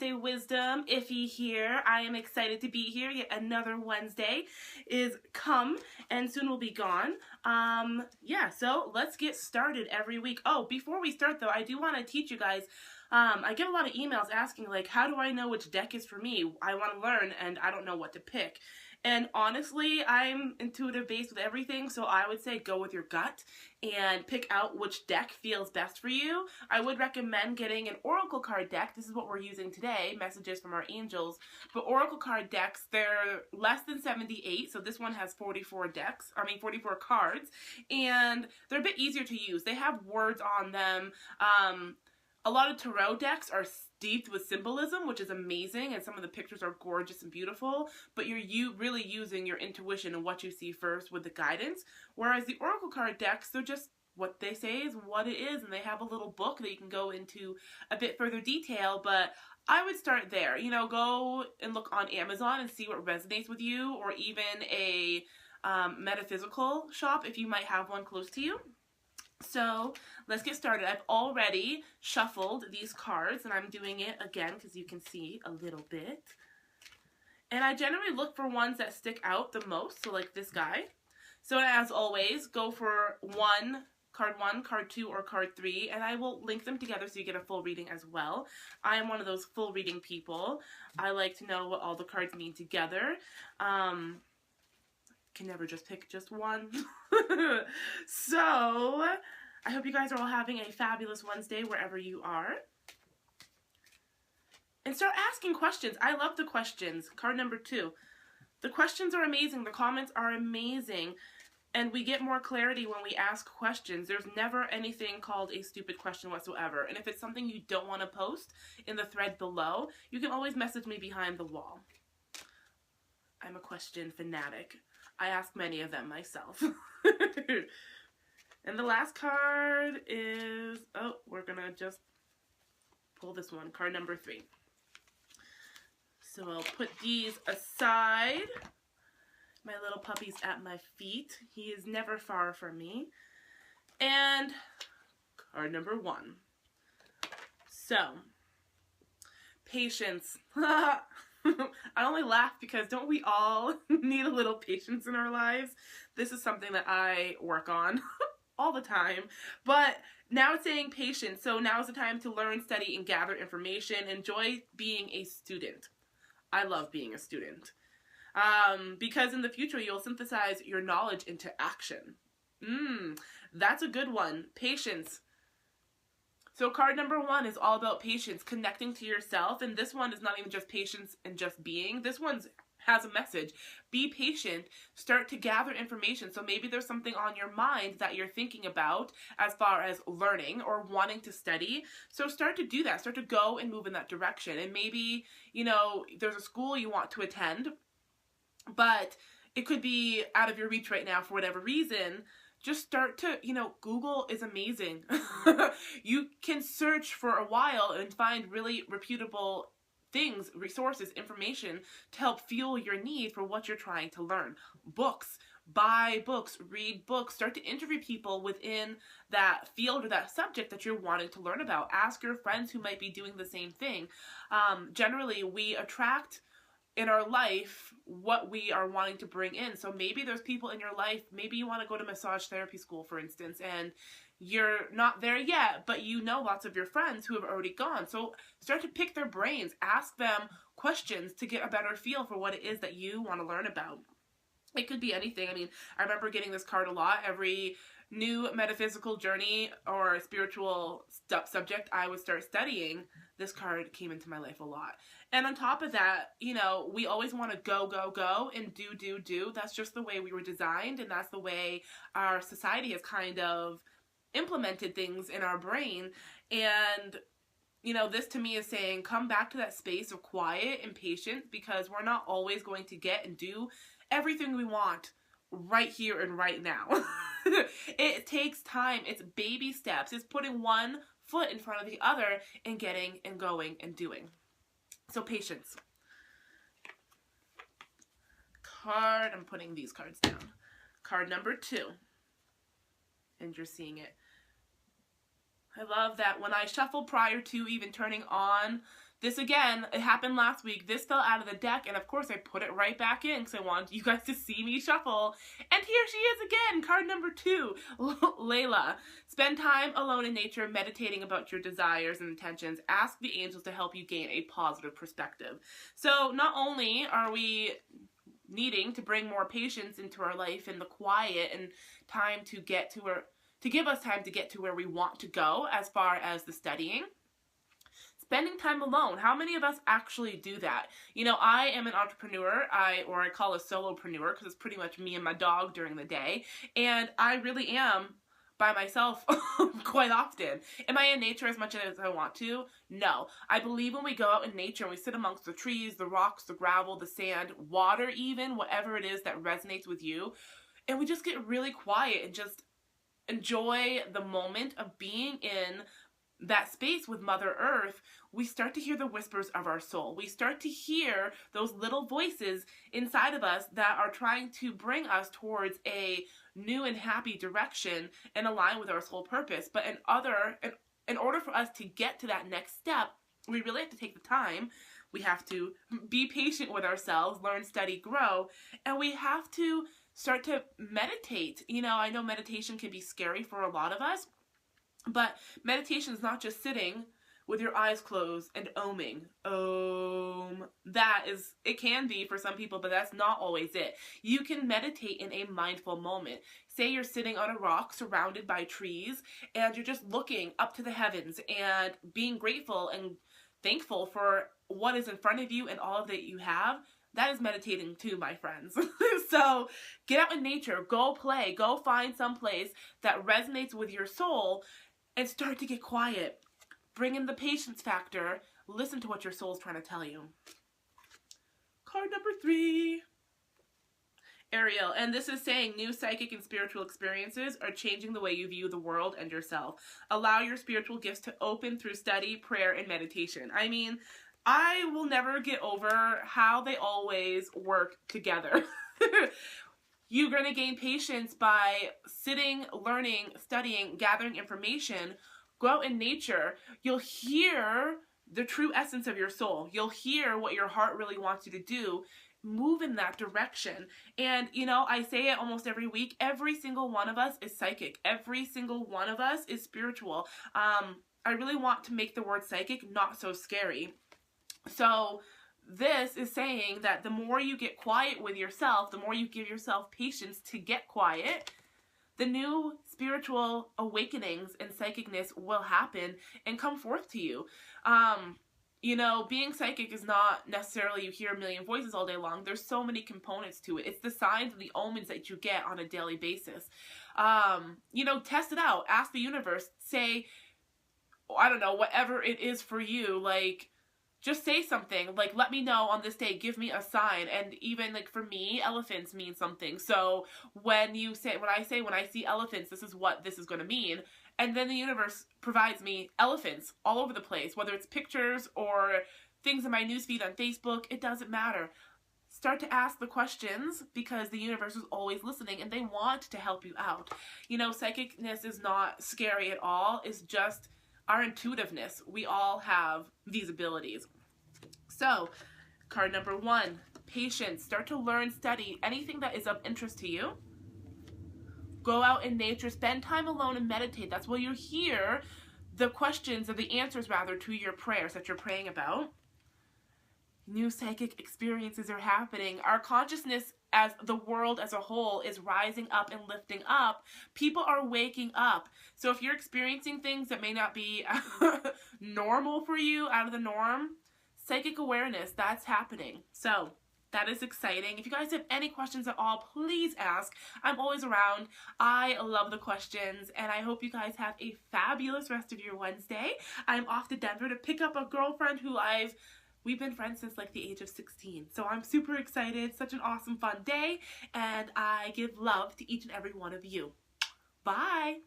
Wednesday Wisdom. Ify here. I am excited to be here. Yet another Wednesday is come and soon will be gone. Yeah, so let's get started every week. Oh, before we start though, I do want to teach you guys. I get a lot of emails asking like, how do I know which deck is for me? I want to learn and I don't know what to pick. And honestly, I'm intuitive based with everything, so I would say go with your gut and pick out which deck feels best for you. I would recommend getting an oracle card deck. This is what we're using today, messages from our angels. But oracle card decks, they're less than 78, so this one has 44 cards, and they're a bit easier to use. They have words on them. A lot of tarot decks are steeped with symbolism, which is amazing, and some of the pictures are gorgeous and beautiful, but you're really using your intuition and what you see first with the guidance, whereas the oracle card decks, they're just what they say is what it is, and they have a little book that you can go into a bit further detail, but I would start there. You know, go and look on Amazon and see what resonates with you, or even a metaphysical shop if you might have one close to you. So let's get started. I've already shuffled these cards, and I'm doing it again because you can see a little bit. And I generally look for ones that stick out the most, so like this guy. So as always, go for card 1, card 2, or card 3, and I will link them together so you get a full reading as well. I am one of those full reading people. I like to know what all the cards mean together. Can never just pick just one. So I hope you guys are all having a fabulous Wednesday wherever you are. And start asking questions. I love the questions. Card number 2. The questions are amazing. The comments are amazing. And we get more clarity when we ask questions. There's never anything called a stupid question whatsoever. And if it's something you don't want to post in the thread below, you can always message me behind the wall. I'm a question fanatic. I ask many of them myself. And the last card is, oh, we're gonna just pull this one, card number 3. So I'll put these aside. My little puppy's at my feet. He is never far from me. And card number 1. So, patience. I only laugh because don't we all need a little patience in our lives? This is something that I work on all the time. But now it's saying patience. So now is the time to learn, study, and gather information. Enjoy being a student. I love being a student. Because in the future you'll synthesize your knowledge into action. That's a good one. Patience. So card number 1 is all about patience, connecting to yourself, and this one is not even just patience and just being. This one has a message. Be patient. Start to gather information. So maybe there's something on your mind that you're thinking about as far as learning or wanting to study. So start to do that. Start to go and move in that direction. And maybe, you know, there's a school you want to attend, but it could be out of your reach right now for whatever reason. Just start to, you know, Google is amazing. You can search for a while and find really reputable things, resources, information to help fuel your need for what you're trying to learn. Books, buy books, read books, start to interview people within that field or that subject that you're wanting to learn about. Ask your friends who might be doing the same thing. Generally, we attract in our life what we are wanting to bring in. So maybe there's people in your life, maybe you want to go to massage therapy school, for instance, and you're not there yet, but you know lots of your friends who have already gone. So start to pick their brains, ask them questions to get a better feel for what it is that you want to learn about. It could be anything. I mean, I remember getting this card a lot. Every new metaphysical journey or spiritual subject I would start studying, this card came into my life a lot. And on top of that, you know, we always want to go, go, go and do. That's just the way we were designed, and that's the way our society has kind of implemented things in our brain. And, you know, this to me is saying come back to that space of quiet and patience, because we're not always going to get and do everything we want right here and right now. It takes time. It's baby steps. It's putting one foot in front of the other and getting and going and doing. So patience. I'm putting these cards down. Card number 2. And you're seeing it. I love that when I shuffle prior to even turning on This again, it happened last week. This fell out of the deck, and of course I put it right back in because I wanted you guys to see me shuffle. And here she is again, card number 2, Layla. Spend time alone in nature, meditating about your desires and intentions. Ask the angels to help you gain a positive perspective. So not only are we needing to bring more patience into our life and the quiet and time to get to where, to give us time to get to where we want to go as far as the studying. Spending time alone. How many of us actually do that? You know, I am an entrepreneur, or I call a solopreneur because it's pretty much me and my dog during the day, and I really am by myself quite often. Am I in nature as much as I want to? No. I believe when we go out in nature and we sit amongst the trees, the rocks, the gravel, the sand, water even, whatever it is that resonates with you, and we just get really quiet and just enjoy the moment of being in that space with Mother Earth, we start to hear the whispers of our soul. We start to hear those little voices inside of us that are trying to bring us towards a new and happy direction and align with our soul purpose. But in order for us to get to that next step, we really have to take the time. We have to be patient with ourselves, learn, study, grow, and we have to start to meditate. You know, I know meditation can be scary for a lot of us, but meditation is not just sitting with your eyes closed and oming. That is, it can be for some people, but that's not always it. You can meditate in a mindful moment. Say you're sitting on a rock surrounded by trees and you're just looking up to the heavens and being grateful and thankful for what is in front of you and all of that you have. That is meditating too, my friends. So get out in nature, go play, go find some place that resonates with your soul and start to get quiet. Bring in the patience factor. Listen to what your soul's trying to tell you. Card number 3. Ariel, and this is saying new psychic and spiritual experiences are changing the way you view the world and yourself. Allow your spiritual gifts to open through study, prayer, and meditation. I mean, I will never get over how they always work together. You're going to gain patience by sitting, learning, studying, gathering information. Go out in nature. You'll hear the true essence of your soul. You'll hear what your heart really wants you to do. Move in that direction. And, you know, I say it almost every week. Every single one of us is psychic. Every single one of us is spiritual. I really want to make the word psychic not so scary. So this is saying that the more you get quiet with yourself, the more you give yourself patience to get quiet, the new spiritual awakenings and psychicness will happen and come forth to you. You know, being psychic is not necessarily you hear a million voices all day long. There's so many components to it. It's the signs and the omens that you get on a daily basis. You know, test it out. Ask the universe. Say, I don't know, whatever it is for you, like, just say something, like, let me know on this day, give me a sign. And even, like, for me, elephants mean something. So when I see elephants, this is what this is going to mean. And then the universe provides me elephants all over the place, whether it's pictures or things in my newsfeed on Facebook, it doesn't matter. Start to ask the questions because the universe is always listening and they want to help you out. You know, psychicness is not scary at all. It's just our intuitiveness. We all have these abilities. So, card number 1, patience. Start to learn, study anything that is of interest to you. Go out in nature, spend time alone and meditate. That's where you hear the questions or the answers rather to your prayers that you're praying about. New psychic experiences are happening. Our consciousness as the world as a whole is rising up and lifting up. People are waking up. So if you're experiencing things that may not be normal for you, out of the norm, psychic awareness, that's happening. So that is exciting. If you guys have any questions at all, please ask. I'm always around. I love the questions, and I hope you guys have a fabulous rest of your Wednesday. I'm off to Denver to pick up a girlfriend who we've been friends since like the age of 16. So I'm super excited. Such an awesome, fun day. And I give love to each and every one of you. Bye.